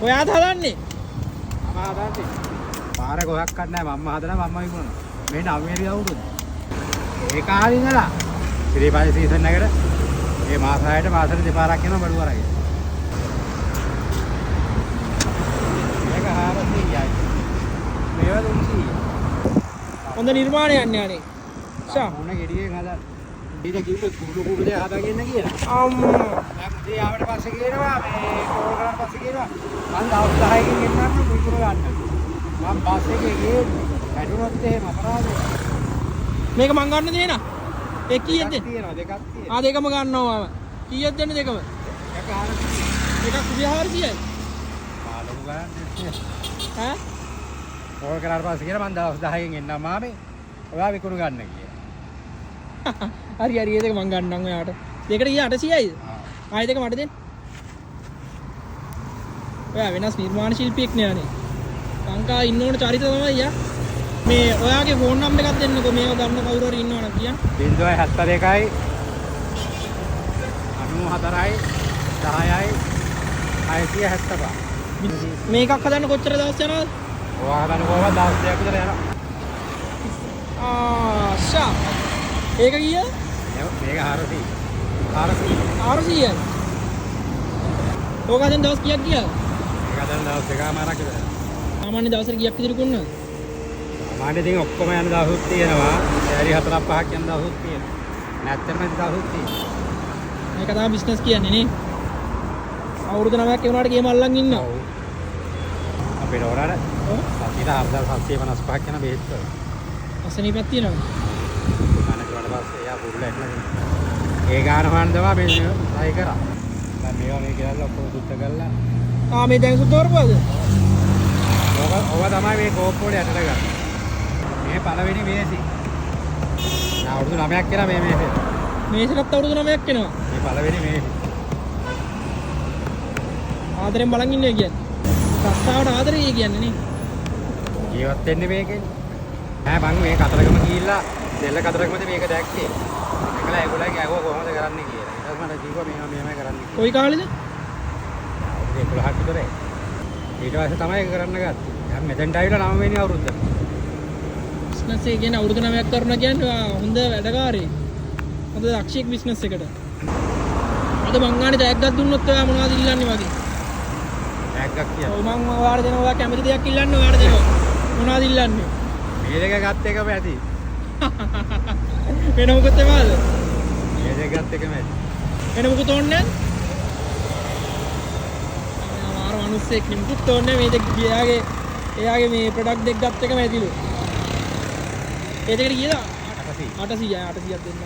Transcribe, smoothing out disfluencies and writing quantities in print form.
ඔයාත් හදන්නේ? මම හදන්නේ. පාර ගොඩක්වත් නැහැ මම හදනවා මම විකුණනවා. මේ 9 වෙනි අවුරුද්ද. ඒ කාලේ ඉඳලා ශ්‍රීපාද සීසන් එකට මේ මාස 6ට මාසෙට දෙපාරක් යනවා බඩු වරයි. මේක 400යි. මේවා 300. හොඳ නිර්මාණයක් නේ. ෂා මොන ගෙඩියෙන් හදන්න. ඊට කිව්වේ කුඩු කුඩේ හදාගෙන කියලා. අම්මා. දැන් මුදේ ආවට පස්සේ කියනවා මේ කෝල් කරාට පස්සේ කියනවා මම දවස් 10කින් එන්නම් විකුණ ගන්න. මම බස් එකේ ගියේ වැටුනොත් එහෙම අපරාධයි. මේක මං ගන්න දෙන. ඒ කීයද? තියෙනවා දෙකක් තියෙනවා. ආ දෙකම ගන්නවා මම. කීයද දෙන්නේ දෙකම? එකක් 400. එකක් 400යි. පාලමු ගන්න. ඈ? කෝල් කරාට පස්සේ කියනවා මම දවස් 10කින් එන්නම් මාමේ. ඔයා විකුණ ගන්න කියලා. හරි හරි ඒ දෙක මං ගන්නම් ඔයාට. දෙකට ගියා 800යිද? ආයෙ දෙක මට දෙන්න. ඔයා වෙනස් නිර්මාණ ශිල්පියෙක් නේ අනේ. ලංකාවේ ඉන්න ඕන චරිත තමයි යා. මේ ඔයාගේ ෆෝන් නම්බර් එකක් දෙන්නකෝ මේව ගන්න කවුරු හරි ඉන්නවනම් කියන්න. 072යි 94යි 10යි 675. මේකක් හදන්න කොච්චර දවස් යනවද? ඔයා හදන්න කොහොමද දවස් දෙකක් විතර යනවා. ෂා. ඒක කීයද? මේක 400. 400යි. ඕක හදන්න දවස් කීයක් ගියාද? මේක හදන්න දවස් දෙකමාරක් විතර. සාමාන්‍ය දවසට කීයක් විතර කුන්නද? මානේ ඉතින් ඔක්කොම යන දවසුත් තියෙනවා. ඇරි 4-5ක් යන දවසුත් තියෙනවා. නැත්තරම දවසුත් තියෙනවා. මේක තමයි බිස්නස් කියන්නේ නේ. අවුරුදු 9ක් ඒ වුණාට ගේම අල්ලන් ඉන්නවා. ඔව්. අපේ රෝරාර ඔව්. සතියට 4755ක් යන බෙහෙත් වල. අසනීපක් තියෙනවා. මනකට පස්සේ යා පුරුල ඇట్లా. ඒ ගාන හොයන්න තමයි මේ සහය කරා. දැන් මේවා මේ කියලා ඔක්කොම සුද්ධ කරලා. මේ දැන් සුද්ධ කරපුවද? ඔව තමයි මේ කෝප්පෝඩේ යටට ගන්න. මේ පළවෙනි මේසි. අවුරුදු 9ක් කියලා මේ මේසෙ. මේසෙටත් අවුරුදු 9ක් එනවා. මේ පළවෙනි මේසි. ආදරෙන් බලන් ඉන්නේ කියන්නේ. රස්සාවට ආදරේ කියන්නේ නේ. ජීවත් වෙන්නේ මේකෙන්. මං මේ කතරගම ගිහිල්ලා දෙල්ල කතරගමද මේක දැක්කේ. ඒකලා ඒගොල්ලන්ගේ අහුව කොහොමද කරන්නේ කියලා. ඊට පස්සේ මට කිව්වා මේවා මෙහෙමයි කරන්න කියලා. කොයි කාලෙද? අවුරුදු 11ක් විතරයි. ඊට පස්සේ තමයි ඒක කරන්න ගත්තේ. දැන් මෙතෙන්ට ආවිලා 9 වෙනි අවුරුද්ද. බිස්නස් එක කියන්නේ අවුරුදු 9ක් කරනවා කියන්නේ හොඳ වැඩකාරයෙක්. හොඳ දක්ෂයෙක් බිස්නස් එකට. අද මං ගානේ ටැග් එකක් දුන්නොත් ඔයා මොනවද ඉල්ලන්නේ වගේ? ටැග් එකක් කියලා. ඔව් මං ඔයාලට දෙනවා ඔයා කැමති දෙයක් ඉල්ලන්නේ ඔයාලට දෙනවා. මොනවද ඉල්ලන්නේ? මේ දෙක ගත්ත එකම ඇති. වෙන මොකද තේමාද? මේ දෙක ගත්ත එකම ඇති. වෙන මොකද ඕනේ නැද්ද? මාර මිනිස්සෙක් නිමුත් ඕනේ මේ දෙක එයාගේ මේ ප්‍රොඩක්ට් දෙක ගත්ත එකම ඇතිලු. ඒ දෙකට කීයද? 800. 800ක් දෙන්නම්.